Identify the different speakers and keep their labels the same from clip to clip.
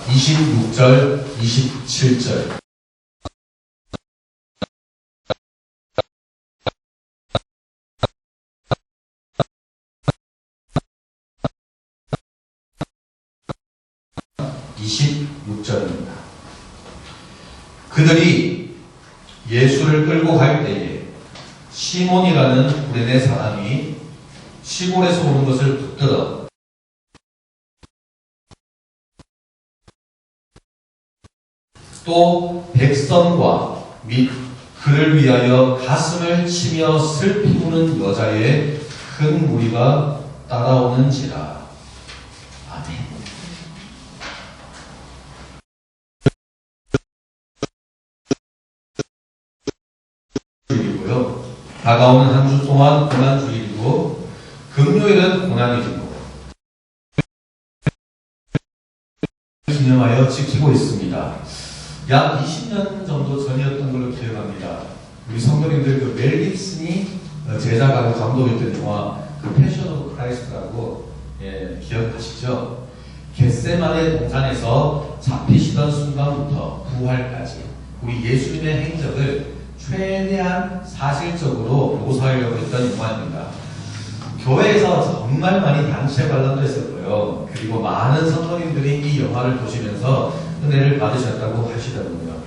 Speaker 1: 26절, 27절. 그들이 예수를 끌고 갈 때에 시몬이라는 구레네 사람이 시골에서 오는 것을 붙들어 또 백성과 및 그를 위하여 가슴을 치며 슬피 우는 여자의 큰 무리가 따라오는지라. 아멘. 다가오는 한 주 동안 고난주일이고 금요일은 고난일이고 기념하여 지키고 있습니다. 약 20년 정도 전이었던 걸로 기억합니다. 우리 성도님들 그 멜 깁슨이 제작하고 감독했던 영화 그 패션 오브 크라이스트라고 기억하시죠? 겟세마네 동산에서 잡히시던 순간부터 부활까지 우리 예수님의 행적을 최대한 사실적으로 묘사하려고 했던 영화입니다. 교회에서 정말 많이 단체 관람도 했었고요. 그리고 많은 성도님들이 이 영화를 보시면서 은혜를 받으셨다고 하시더라고요.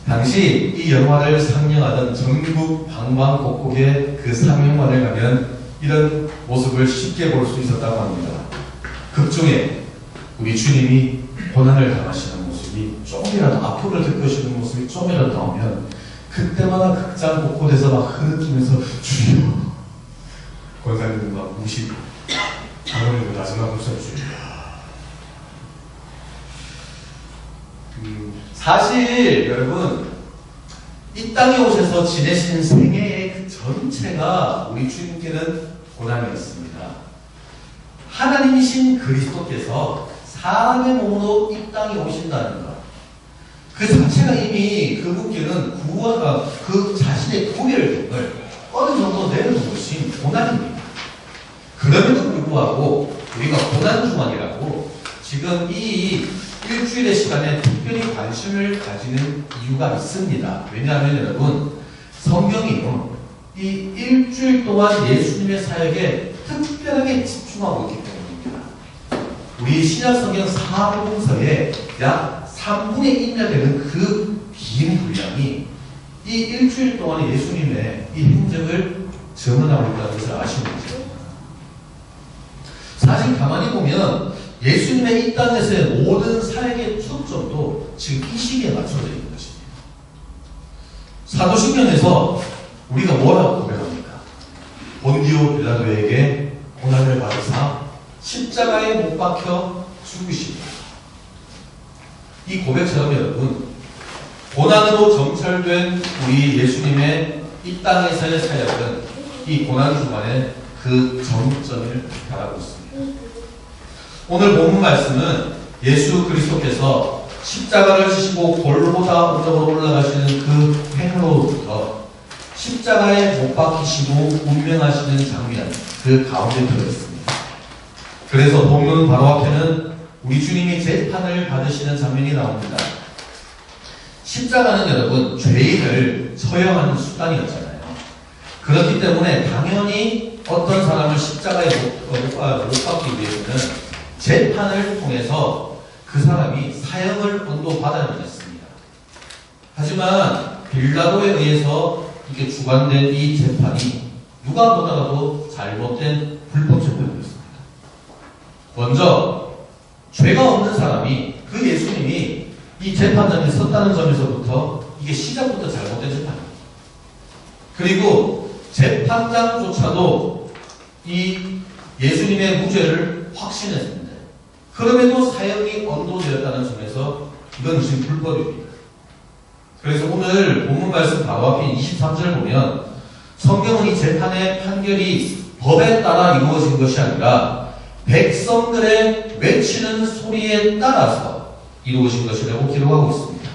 Speaker 1: 당시 이 영화를 상영하던 전국 방방곡곡의 그 상영관을 가면 이런 모습을 쉽게 볼 수 있었다고 합니다. 극중에 우리 주님이 고난을 당하시는 모습이 좀이라도 아픔을 겪으시는 모습이 좀이라도 나오면 그때마다 극장 곳곳에서 막 흐느끼면서 주여 권사님들 막 무시고 장로님들 마지막 무슨 주여. 사실 여러분 이 땅에 오셔서 지내신 생애의 그 전체가 우리 주님께는 고난이었습니다. 하나님이신 그리스도께서 사람의 몸으로 이 땅에 오신다는 것, 그 자체가 이미 그분께는 구원과 그 자신의 구별을 어느 정도 내려놓은 것이 고난입니다. 그럼에도 불구하고 우리가 고난주간이라고 지금 이 일주일의 시간에 특별히 관심을 가지는 이유가 있습니다. 왜냐하면 여러분 성경이요 이 일주일 동안 예수님의 사역에 특별하게 집중하고 있기 때문입니다. 우리 신약성경 사복음서에 약 3분의 1나 되는 그 긴 분량이 이 일주일 동안의 예수님의 이 행적을 증언하고 있다는 것을 아시는지요? 사실 가만히 보면 예수님의 이 땅에서의 모든 사역의 초점도 지금 이 시기에 맞춰져 있는 것입니다. 사도신경에서 우리가 뭐라고 고백합니까? 본디오 빌라도에게 고난을 받으사 십자가에 못 박혀 죽으시고, 이 고백처럼 여러분 고난으로 정찰된 우리 예수님의 이 땅에서의 사역은 이 고난 주간에 그 정점을 달하고 있습니다. 오늘 본문 말씀은 예수 그리스도께서 십자가를 지시고 골고다 언덕으로 올라가시는 그 행로부터 십자가에 못 박히시고 운명하시는 장면, 그 가운데 들어있습니다. 그래서 본문 바로 앞에는 우리 주님이 재판을 받으시는 장면이 나옵니다. 십자가는 여러분 죄인을 처형하는 수단이었잖아요. 그렇기 때문에 당연히 어떤 사람을 십자가에 못 박기 위해서는 재판을 통해서 그 사람이 사형을 언도받아야 했습니다. 하지만 빌라도에 의해서 이렇게 주관된 이 재판이 누가 보더라도 잘못된 불법 재판이었습니다. 먼저 죄가 없는 사람이 그 예수님이 이 재판장에 섰다는 점에서부터 이게 시작부터 잘못된 재판입니다. 그리고 재판장조차도 이 예수님의 무죄를 확신했습니다. 그럼에도 사형이 언도되었다는 점에서 이건 무슨 불법입니다. 그래서 오늘 본문 말씀 바로 앞인 23절을 보면 성경은 이 재판의 판결이 법에 따라 이루어진 것이 아니라 백성들의 외치는 소리에 따라서 이루어진 것이라고 기록하고 있습니다.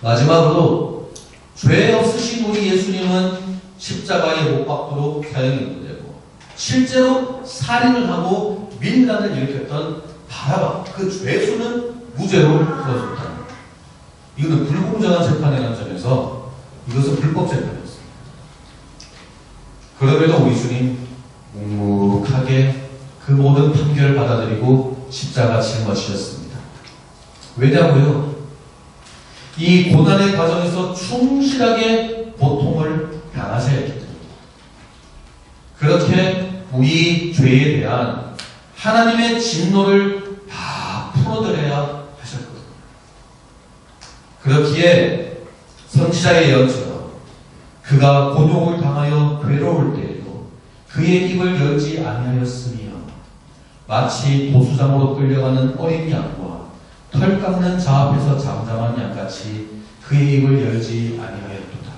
Speaker 1: 마지막으로 죄 없으신 우리 예수님은 십자가에 못 박도록 사형이 언도되고 실제로 살인을 하고 민간을 일으켰던 바라바 그 죄수는 무죄로 풀어줬다. 이거는 불공정한 재판이라는 점에서 이것은 불법 재판이었습니다. 그럼에도 우리 주님 묵묵하게 그 모든 판결을 받아들이고 십자가 짊어지셨습니다. 왜냐고요? 이 고난의 과정에서 충실하게 고통을 당하셔야 했기 때문에 그렇게 우리 죄에 대한 하나님의 진노를 다 풀어드려야 하셨거든요. 그렇기에 선지자의 예언처럼 그가 곤욕을 당하여 괴로울 때에도 그의 입을 열지 아니하였으며 마치 보수장으로 끌려가는 어린 양과 털 깎는 자 앞에서 잠잠한 양같이 그의 입을 열지 아니하였도다.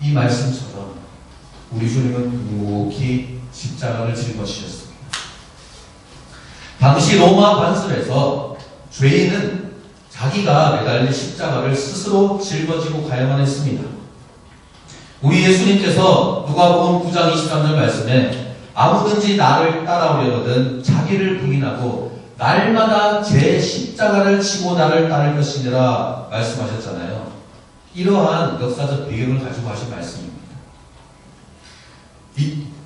Speaker 1: 이 말씀처럼 우리 주님은 묵묵히 십자가를 짊어지셨습니다. 당시 로마 관습에서 죄인은 자기가 매달린 십자가를 스스로 짊어지고 가야만 했습니다. 우리 예수님께서 누가복음 9장 23절 말씀에 아무든지 나를 따라오려거든 자기를 부인하고 날마다 제 십자가를 지고 나를 따를 것이니라 말씀하셨잖아요. 이러한 역사적 배경을 가지고 하신 말씀입니다.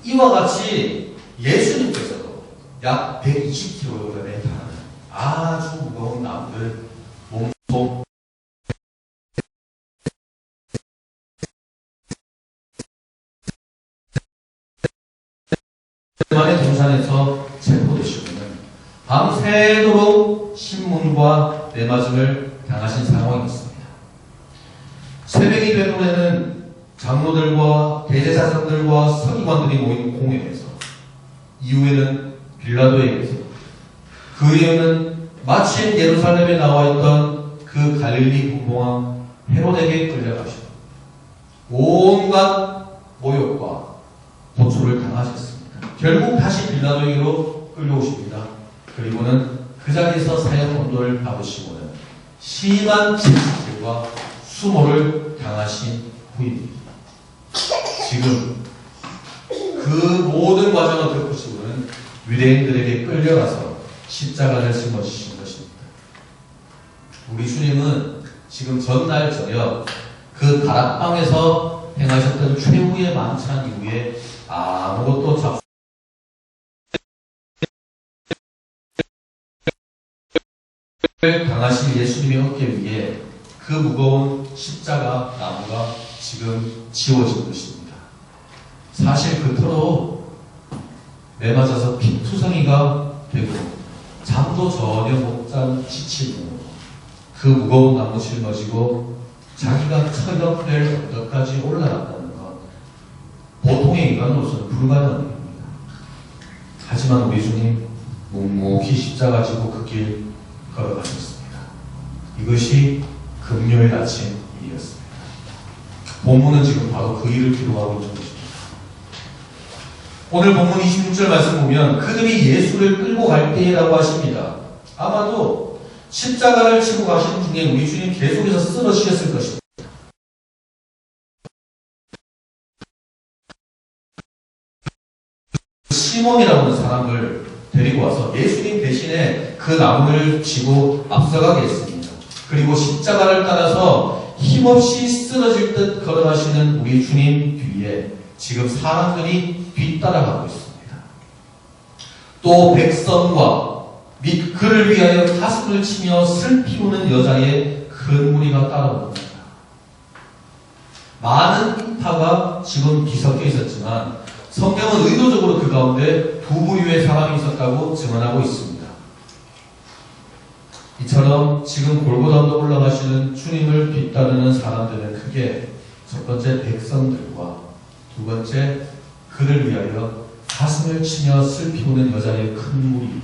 Speaker 1: 이와 같이 예수님께서도 약 120kg에 달하는 아주 무거운 나무를 몸통 만의 동산에서 체포되시고는 밤새도록 신문과 내맞음을 당하신 상황이었습니다. 새벽이 된 후에는 장로들과 대제사장들과 서기관들이 모인 공회에서 이후에는 빌라도에게서 그 이후에는 마침 예루살렘에 나와 있던 그 갈릴리 분봉왕 헤롯에게 끌려가시고 온갖 모욕과 고초를 당하셨습니다. 결국 다시 빌라도에게로 끌려오십니다. 그리고는 그 자리에서 사형 선고를 받으시고는 심한 질책과 수모를 당하신 후입니다. 지금 그 모든 과정을 겪으시고는 유대인들에게 끌려가서 십자가를 짊어지신 것입니다. 우리 주님은 지금 전날 저녁 그 다락방에서 행하셨던 최후의 만찬 이후에 아무것도 잡 당하신 예수님의 어깨 위에 그 무거운 십자가 나무가 지금 지워진 것입니다. 사실 그토록 매맞아서 피투성이가 되고 잠도 전혀 못 잔 지치고 그 무거운 나무 짊어지고 자기가 처형될 언덕까지 올라갔다는 것 보통의 인간으로서는 불가능한 일입니다. 하지만 우리 주님 묵묵히 십자가 지고 그 길 걸어가셨습니다. 이것이 금요일 아침 일이었습니다. 본문은 지금 바로 그 일을 기록하고 있는 것입니다. 오늘 본문 26절 말씀 보면 그들이 예수를 끌고 갈 때라고 하십니다. 아마도 십자가를 지고 가시는 중에 우리 주님 계속해서 쓰러지셨을 것입니다. 시몬이라고 하는 사람을 데리고 와서 예수님 대신에 그 나무를 지고 앞서가게 했습니다. 그리고 십자가를 따라서 힘없이 쓰러질 듯 걸어가시는 우리 주님 뒤에 지금 사람들이 뒤따라가고 있습니다. 또 백성과 및 그를 위하여 가슴을 치며 슬피 우는 여자의 큰 무리가 따라옵니다. 많은 인파가 지금 뒤섞여 있었지만 성경은 의도적으로 그 가운데 두 부류의 사람이 있었다고 증언하고 있습니다. 이처럼 지금 골고다 언덕 올라가시는 주님을 뒤따르는 사람들은 크게 첫 번째 백성들과 두 번째 그를 위하여 가슴을 치며 슬피 우는 여자의 큰 무리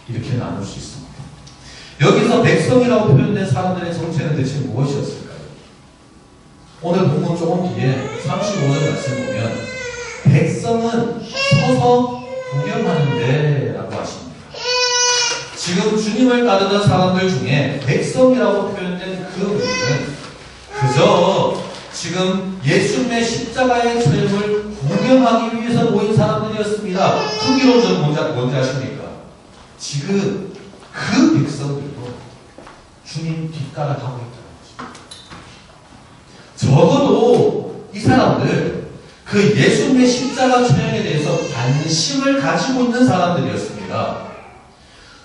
Speaker 1: 이렇게 나눌 수 있습니다. 여기서 백성이라고 표현된 사람들의 정체는 대체 무엇이었을까요? 오늘 본문 조금 뒤에 35절 말씀 보면 백성은 서서 구경하는데 라고 하십니다. 지금 주님을 따르던 사람들 중에 백성이라고 표현된 그 우리는 그저 지금 예수님의 십자가의 체험을 구경하기 위해서 모인 사람들이었습니다. 그 기록은 뭔지 아십니까? 지금 그 백성들도 주님 뒤따라가고 있다는 거죠. 적어도 이 사람들 그 예수님의 십자가 처형에 대해서 관심을 가지고 있는 사람들이었습니다.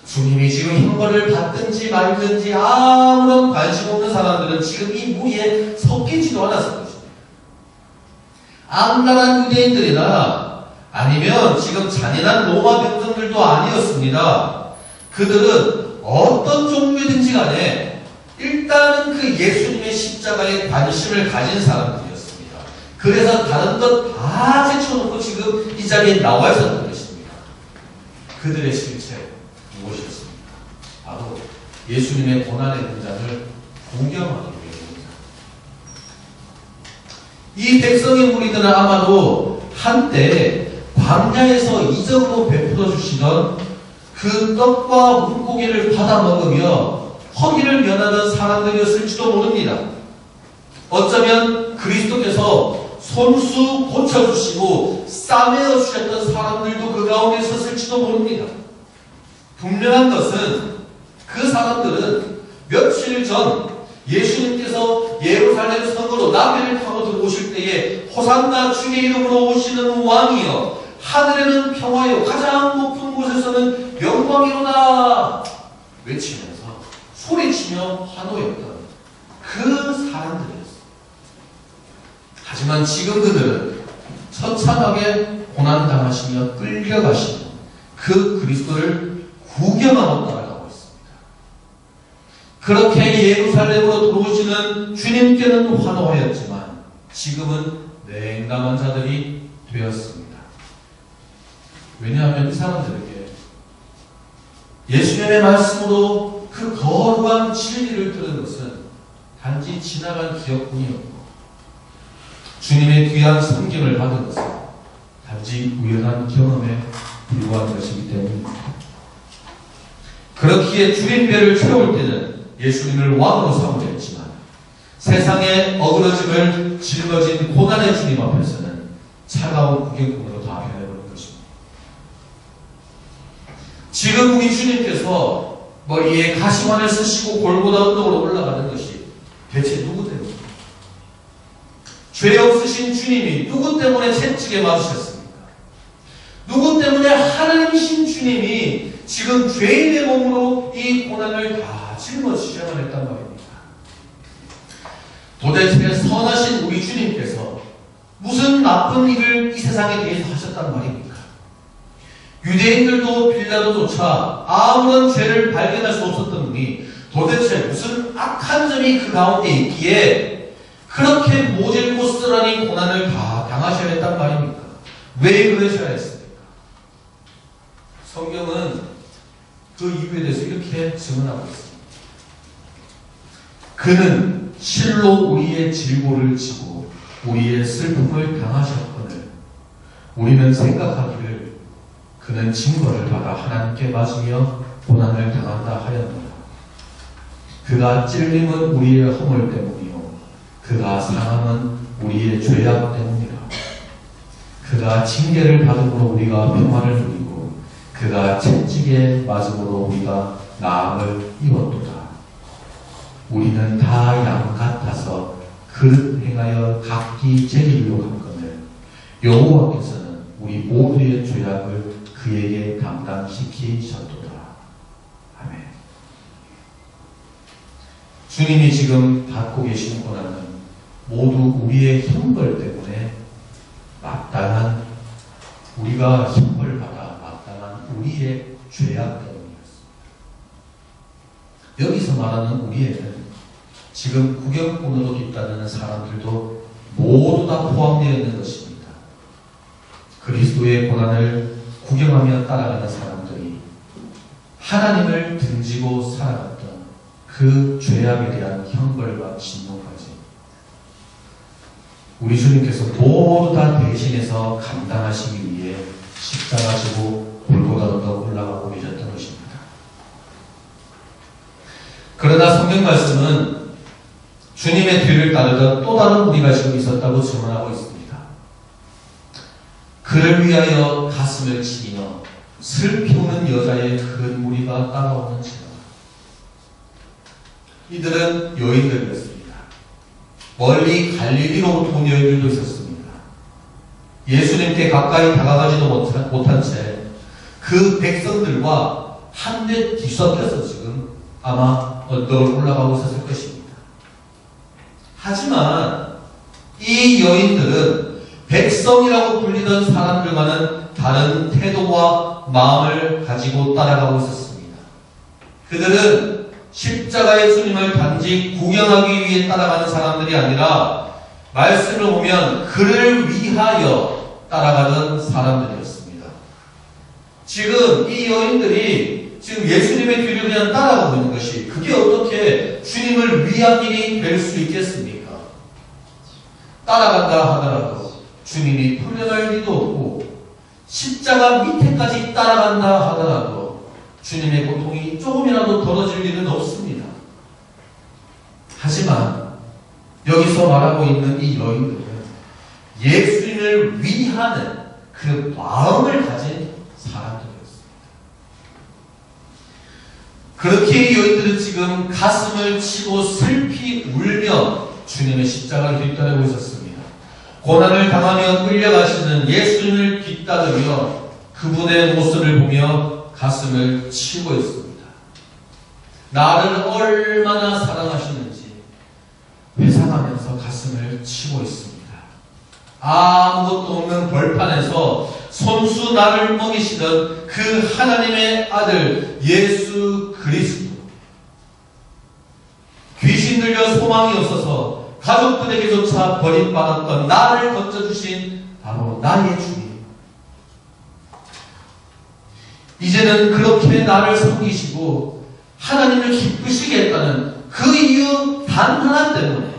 Speaker 1: 주님이 지금 형벌을 받든지 말든지 아무런 관심 없는 사람들은 지금 이 무리에 섞이지도 않았을 것입니다. 암란한 유대인들이나 아니면 지금 잔인한 로마 백성들도 아니었습니다. 그들은 어떤 종류든지 간에 일단은 그 예수님의 십자가에 관심을 가진 사람들이었습니다. 그래서 다른 것 다 제쳐놓고 지금 이 자리에 나와 있었던 것입니다. 그들의 실체 무엇이었습니까? 바로 예수님의 고난의 현장을 구경하기 위해서입니다. 이 백성의 무리들은 아마도 한때 광야에서 이적으로 베풀어 주시던 그 떡과 물고기를 받아 먹으며 허기를 면하는 사람들이었을지도 모릅니다. 어쩌면 그리스도께서 손수 고쳐주시고 싸매어 주셨던 사람들도 그 가운데 있었을지도 모릅니다. 분명한 것은 그 사람들은 며칠 전 예수님께서 예루살렘 성으로 나귀를 타고 들어오실 때에 호산나 주의 이름으로 오시는 왕이여 하늘에는 평화요 가장 높은 곳에서는 영광이로다 외치면서 소리치며 환호했던 그 사람들이었습니다. 하지만 지금 그들은 처참하게 고난당하시며 끌려가시며 그 그리스도를 구경하고 따라가고 있습니다. 그렇게 예루살렘으로 들어오시는 주님께는 환호하였지만 지금은 냉담한 자들이 되었습니다. 왜냐하면 이 사람들에게 예수님의 말씀으로 그 거룩한 진리를 들은 것은 단지 지나간 기억뿐이었고 주님의 귀한 성경을 받은 것은 단지 우연한 경험에 불과한 것이기 때문입니다. 그렇기에 주님배를 채울 때는 예수님을 왕으로 삼으려 했지만 세상의 어그러짐을 짊어진 고난의 주님 앞에서는 차가운 구경꾼으로 다 변해버린 것입니다. 지금 우리 주님께서 머리에 가시관을 쓰시고 골고다 언덕으로 올라가는 것이 대체 누구 때문입니까? 죄 없으신 주님이 누구 때문에 채찍에 맞으셨습니까? 누구 때문에 하나님이신 주님이 지금 죄인의 몸으로 이 고난을 다 짊어지셔야 했단 말입니다. 도대체 선하신 우리 주님께서 무슨 나쁜 일을 이 세상에 대해서 하셨단 말입니까? 유대인들도 빌라도조차 아무런 죄를 발견할 수 없었던 분이 도대체 무슨 악한 점이 그 가운데 있기에 그렇게 모질고 쓰라린 고난을 다 당하셔야 했단 말입니까? 왜 그러셔야 했습니까? 성경은 그 이유에 대해서 이렇게 증언하고 있습니다. 그는 실로 우리의 질고를 지고 우리의 슬픔을 당하셨거늘 우리는 생각하기를 그는 징벌을 받아 하나님께 맞으며 고난을 당한다 하였노라. 그가 찔림은 우리의 허물 때문이요 그가 상함은 우리의 죄악 때문이라. 그가 징계를 받음으로 우리가 평화를 누리고 그가 채찍에 맞음으로 우리가 나음을 입었도다. 우리는 다 양 같아서 그릇 행하여 각기 제리로 갔거늘 여호와께서는 우리 모두의 죄악을 그에게 담당시키셨도다. 아멘. 주님이 지금 받고 계신 고난은 모두 우리의 형벌 때문에 마땅한 우리가 형벌받아 마땅한 우리의 죄악 때문이었습니다. 여기서 말하는 우리에는 지금 구경꾼으로 있다는 사람들도 모두 다 포함되어 있는 것입니다. 그리스도의 고난을 구경하며 따라가는 사람들이 하나님을 등지고 살아갔던 그 죄악에 대한 형벌과 진노까지 우리 주님께서 모두 다 대신해서 감당하시기 위해 십자가 지고 골고다 언덕 올라가고 계셨던 것입니다. 그러나 성경 말씀은 주님의 뒤를 따르던 또 다른 무리가 지금 있었다고 증언하고 있습니다. 그를 위하여 가슴을 치며 슬피 우는 여자의 큰 무리가 따라오는지라. 이들은 여인들이었습니다. 멀리 갈릴리로부터 온 여인들도 있었습니다. 예수님께 가까이 다가가지도 못한 채 그 백성들과 한데 뒤섞여서 지금 아마 언덕을 올라가고 있었을 것입니다. 하지만 이 여인들은 백성이라고 불리던 사람들과는 다른 태도와 마음을 가지고 따라가고 있었습니다. 그들은 십자가의 주님을 단지 구경하기 위해 따라가는 사람들이 아니라 말씀을 보면 그를 위하여 따라가는 사람들이었습니다. 지금 이 여인들이 지금 예수님의 뒤를 그냥 따라가고 있는 것이 그게 어떻게 주님을 위한 일이 될 수 있겠습니까? 따라간다 하더라도 주님이 풀려날 리도 없고 십자가 밑에까지 따라간다 하더라도 주님의 고통이 조금이라도 덜어질 일은 없습니다. 하지만 여기서 말하고 있는 이 여인들은 예수님을 위하는 그 마음을 가진 사람들이었습니다. 그렇게 이 여인들은 지금 가슴을 치고 슬피 울며 주님의 십자가를 뒤따르고 있었습니다. 고난을 당하며 끌려가시는 예수님을 뒤따르며 그분의 모습을 보며 가슴을 치고 있습니다. 나를 얼마나 사랑하시는지 회상하면서 가슴을 치고 있습니다. 아무것도 없는 벌판에서 손수 나를 먹이시던 그 하나님의 아들 예수 그리스도, 귀신 들려 소망이 없어서 가족들에게조차 버림받았던 나를 건져주신 바로 나의 주님, 이제는 그렇게 나를 섬기시고 하나님을 기쁘시게 했다는 그 이유 단 하나 때문에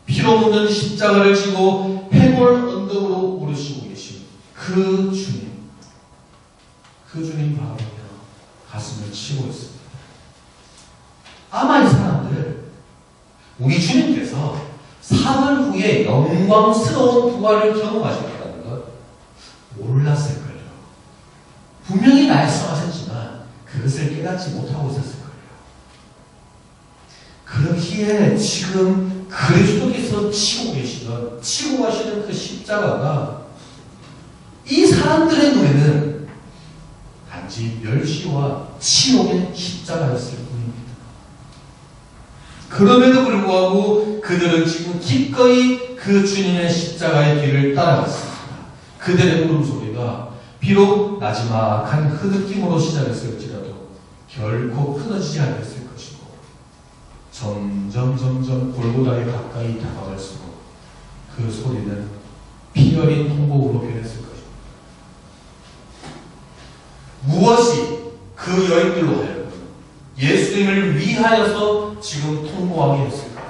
Speaker 1: 피로 묻는 십자가를 지고 해골 언덕으로 오르시고 계신 그 주님 바라보며 가슴을 치고 있습니다. 아마 이 사람들, 우리 주님께서 사흘 후에 영광스러운 부활을 경험하셨다는 것 몰랐을걸요. 분명히 말씀하셨지만 그것을 깨닫지 못하고 있었을걸요. 그렇기에 지금 그리스도께서 치고 가시는 그 십자가가 이 사람들의 눈에는 단지 멸시와 치욕의 십자가였을 뿐입니다. 그럼에도 불구하고 그들은 지금 기꺼이 그 주님의 십자가의 길을 따라갔습니다. 그들의 울음소리가 비록 나지막한 흐느낌으로 시작했을지라도 결코 끊어지지 않았을 것이고 점점 골고다에 가까이 다가갈수록 그 소리는 피어린 통곡으로 변했을 것입니다. 무엇이 그 여인들로 하여금 예수님을 위하여서 지금 통곡하게 했을까요?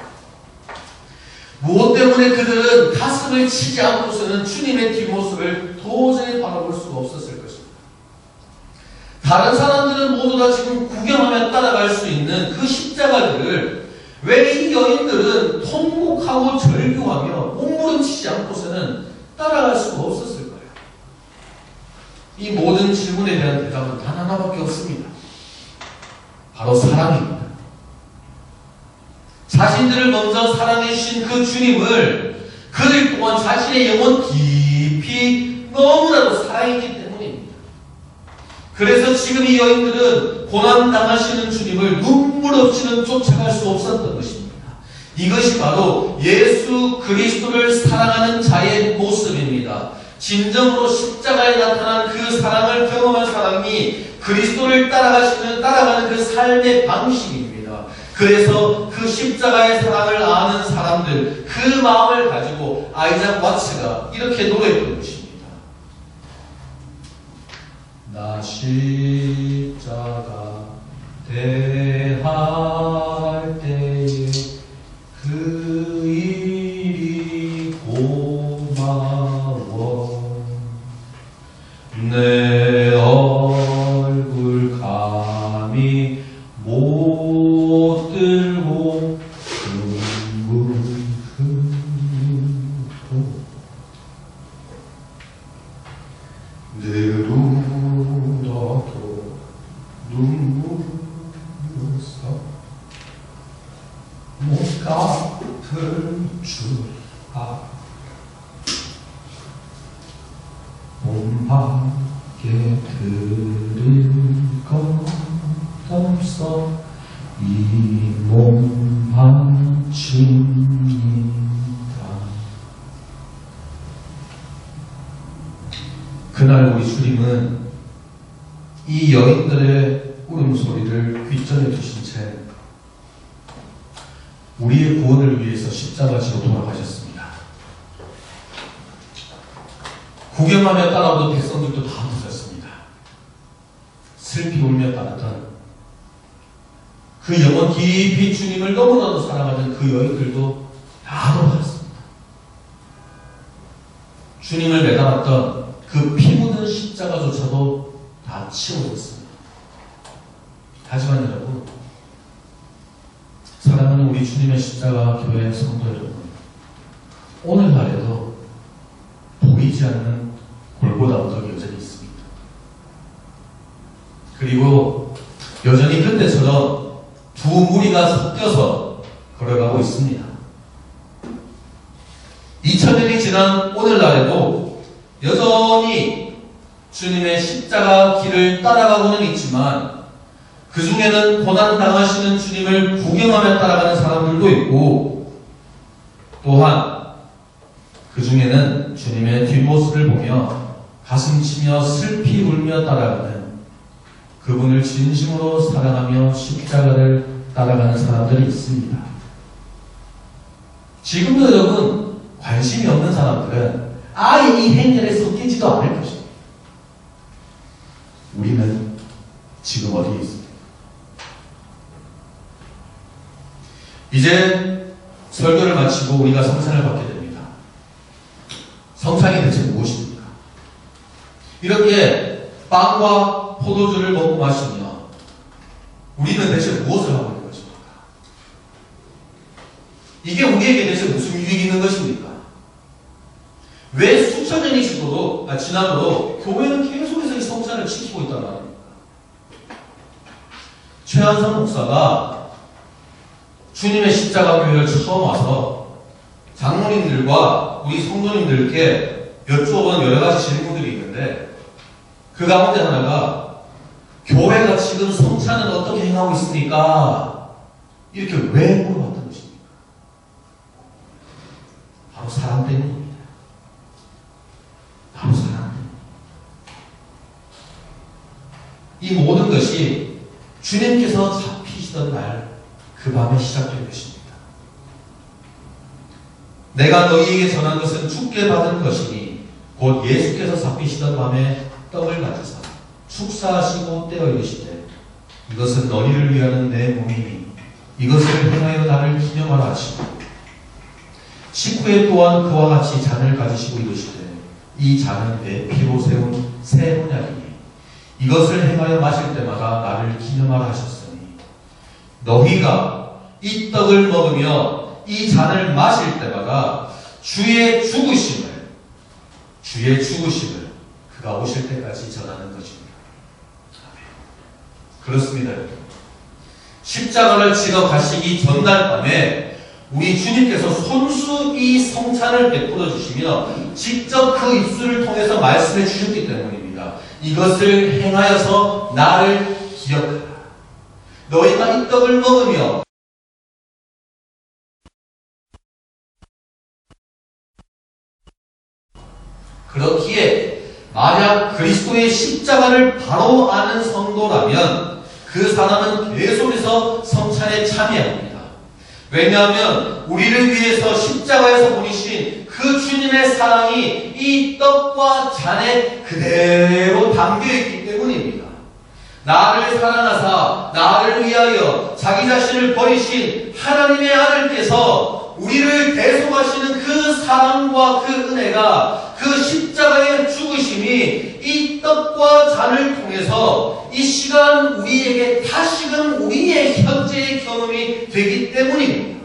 Speaker 1: 무엇 때문에 그들은 가슴을 치지 않고서는 주님의 뒷모습을 도저히 바라볼 수가 없었을 것입니다. 다른 사람들은 모두 다 지금 구경하며 따라갈 수 있는 그 십자가를 왜 이 여인들은 통곡하고 절규하며 몸부림치지 않고서는 따라갈 수가 없었을까요? 이 모든 질문에 대한 대답은 단 하나밖에 없습니다. 바로 사랑입니다. 자신들을 먼저 사랑해 주신 그 주님을 그들 또한 자신의 영혼 깊이 너무나도 사랑했기 때문입니다. 그래서 지금 이 여인들은 고난당하시는 주님을 눈물 없이는 쫓아갈 수 없었던 것입니다. 이것이 바로 예수 그리스도를 사랑하는 자의 모습입니다. 진정으로 십자가에 나타난 그 사랑을 경험한 사람이 그리스도를 따라가는 그 삶의 방식입니다. 그래서 그 십자가의 사랑을 아는 사람들, 그 마음을 가지고 아이작 와츠가 이렇게 노래했던 것입니다. 나 십자가 대할 때에 그 일이 고마워 내 얼굴 감히 못 들고 눈물 흘리고 내로라도 눈물 흘렸어 같을 줄 몸밖에 들을 것 없어 이 몸만 줍니다. 그날 우리 주님은 이 여인들의 울음소리를 귓전에 두신 채 우리의 구원을 위해서 십자가 지고 돌아가셨습니다. 구경하며 따라오던 백성들도 다 웃었습니다. 슬피 울며 따랐던 그 영혼 깊이 주님을 너무나도 사랑하던 그 여인들도 다 돌아갔습니다. 주님을 매달았던 그 피 묻은 십자가조차도 다 치워졌습니다. 하지만 여러분, 사랑하는 우리 주님의 십자가 교회 성도 여러분, 오늘날에도 보이지 않는 골고다 언덕이 여전히 있습니다. 그리고 여전히 그때처럼 두 무리가 섞여서 걸어가고 있습니다. 2000년이 지난 오늘날에도 여전히 주님의 십자가 길을 따라가고는 있지만 그 중에는 고난당하시는 주님을 구경하며 따라가는 사람들도 있고 또한 그 중에는 주님의 뒷모습을 보며 가슴치며 슬피 울며 따라가는 그분을 진심으로 사랑하며 십자가를 따라가는 사람들이 있습니다. 지금도 여러분 관심이 없는 사람들은 아예 이 행렬에 섞이지도 않을 것입니다. 우리는 지금 어디에 있습니까? 이제 설교를 마치고 우리가 성찬을 받게 됩니다. 성찬이 대체 무엇입니까? 이렇게 빵과 포도주를 먹고 마시며 우리는 대체 무엇을 하고 있는 것입니까? 이게 우리에게 대체 무슨 유익이 있는 것입니까? 왜 수천 년이 지나도록 교회는 계속해서 이 성찬을 지키고 있단 말입니까? 최한선 목사가 주님의 십자가 교회를 처음 와서 장로님들과 우리 성도님들께 여쭈어본 여러 가지 질문들이 있는데 그 가운데 하나가 교회가 지금 성찬을 어떻게 행하고 있습니까? 이렇게 왜 물어봤던 것입니까? 바로 사랑 때문입니다. 바로 사랑 때문입니다. 이 모든 것이 주님께서 잡히시던 날 그 밤에 시작될 것입니다. 내가 너희에게 전한 것은 주께 받은 것이니 곧 예수께서 잡히시던 밤에 떡을 가지사 축사하시고 떼어 이르시되 이것은 너희를 위하는 내 몸이니 이것을 행하여 나를 기념하라 하시고 식후에 또한 그와 같이 잔을 가지시고 이르시되 이 잔은 내 피로 세운 새 언약이니 이것을 행하여 마실 때마다 나를 기념하라 하셨으니 너희가 이 떡을 먹으며 이 잔을 마실 때마다 주의 죽으심을 그가 오실 때까지 전하는 것입니다. 그렇습니다. 십자가를 지러 가시기 전날 밤에 우리 주님께서 손수 이 성찬을 베풀어 주시며 직접 그 입술을 통해서 말씀해 주셨기 때문입니다. 이것을 행하여서 나를 기억하라. 너희가 이 떡을 먹으며 그렇기에 만약 그리스도의 십자가를 바로 아는 성도라면 그 사람은 계속해서 성찬에 참여합니다. 왜냐하면 우리를 위해서 십자가에서 보내신 그 주님의 사랑이 이 떡과 잔에 그대로 담겨있기 때문입니다. 나를 사랑하사 나를 위하여 자기 자신을 버리신 하나님의 아들께서 우리를 대속하시는 그 사랑과 그 은혜가 그 십자가의 죽으심이 이 떡과 잔을 통해서 이 시간 우리에게 다시금 우리의 현재의 경험이 되기 때문입니다.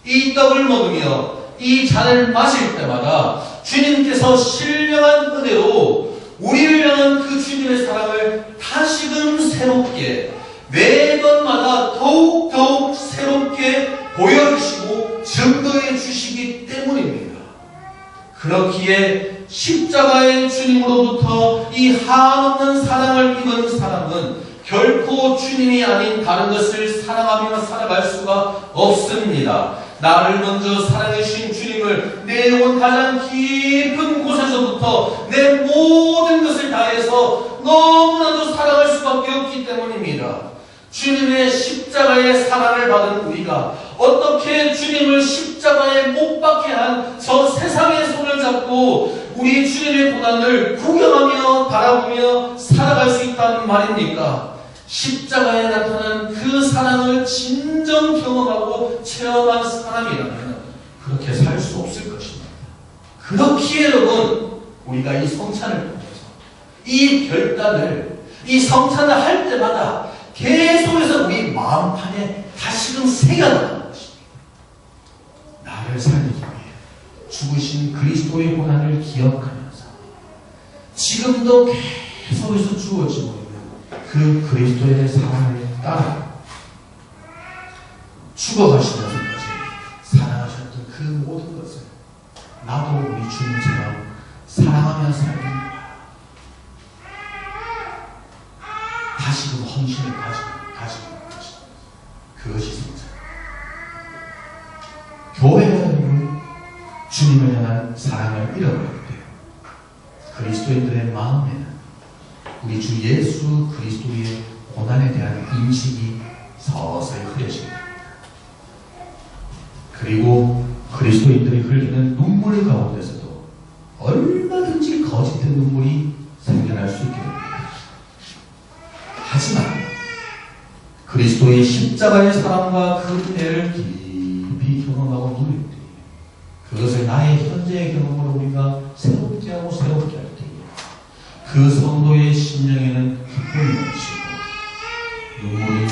Speaker 1: 이 떡을 먹으며 이 잔을 마실 때마다 주님께서 신령한 은혜로 우리를 향한 그 주님의 사랑을 다시금 새롭게 매번마다 더욱 새롭게 보여 주님이 아닌 다른 것을 사랑하며 살아갈 수가 없습니다. 나를 먼저 사랑해 주신 주님을 내 영혼 가장 깊은 곳에서부터 내 모든 것을 다해서 너무나도 사랑할 수밖에 없기 때문입니다. 주님의 십자가의 사랑을 받은 우리가 어떻게 주님을 십자가에 못 박게 한 저 세상의 손을 잡고 우리 주님의 고난을 구경하며 바라보며 살아갈 수 있다는 말입니까? 십자가에 나타난 그 사랑을 진정 경험하고 체험한 사람이라면 그렇게 살 수 없을 것입니다. 그렇기에 여러분, 우리가 이 성찬을 통해서 이 별단을, 이 성찬을 할 때마다 계속해서 우리 마음판에 다시금 새겨나가는 것입니다. 나를 살리기 위해 죽으신 그리스도의 고난을 기억하면서 지금도 계속해서 주어지고 있는 그 그리스도의 사랑을 따라 죽어가시면서까지 사랑하셨던 그 모든 것을 나도 우리 주님처럼 사랑하며 살는 거야. 다시금 헌신을 가지고 있는 것입니다. 그것이 성찬. 교회가 주님을 향한 사랑을 잃어버릴 때 그리스도인들의 마음에는 우리 주 예수 그리스도의 고난에 대한 인식이 서서히 흐려지게 됩니다. 그리고 그리스도인들이 흘리는 눈물 가운데서도 얼마든지 거짓된 눈물이 생겨날 수 있게 됩니다. 하지만 그리스도의 십자가의 사랑과 그 은혜를 깊이 경험하고 누릴 때 그것을 나의 현재의 경험으로 우리가 새롭게 하고 새롭게 할 때에 그 성도의 심령에는 기쁨이 넘치고 눈물이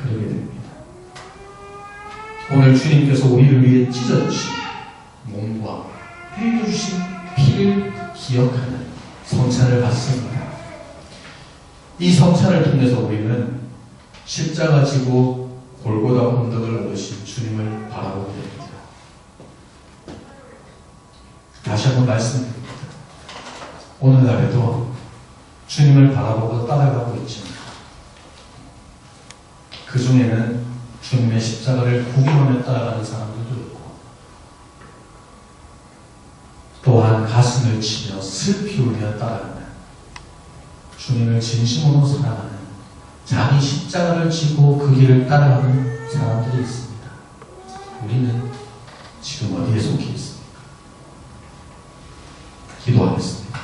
Speaker 1: 흐르게 됩니다. 오늘 주님께서 우리를 위해 찢어주신 몸과 흘려주신 피를 기억하는 성찬을 받습니다. 이 성찬을 통해서 우리는 십자가 지고 골고다 언덕을 오르신 주님을 바라보게 됩니다. 다시 한번 말씀드립니다. 오늘날에도 주님을 바라보고 따라가고 있지만 그 중에는 주님의 십자가를 구경하며 따라가는 사람들도 있고 또한 가슴을 치며 슬피 울며 따라가는 주님을 진심으로 사랑하는 자기 십자가를 지고 그 길을 따라가는 사람들이 있습니다. 우리는 지금 어디에 속해 있습니까? 기도하겠습니다.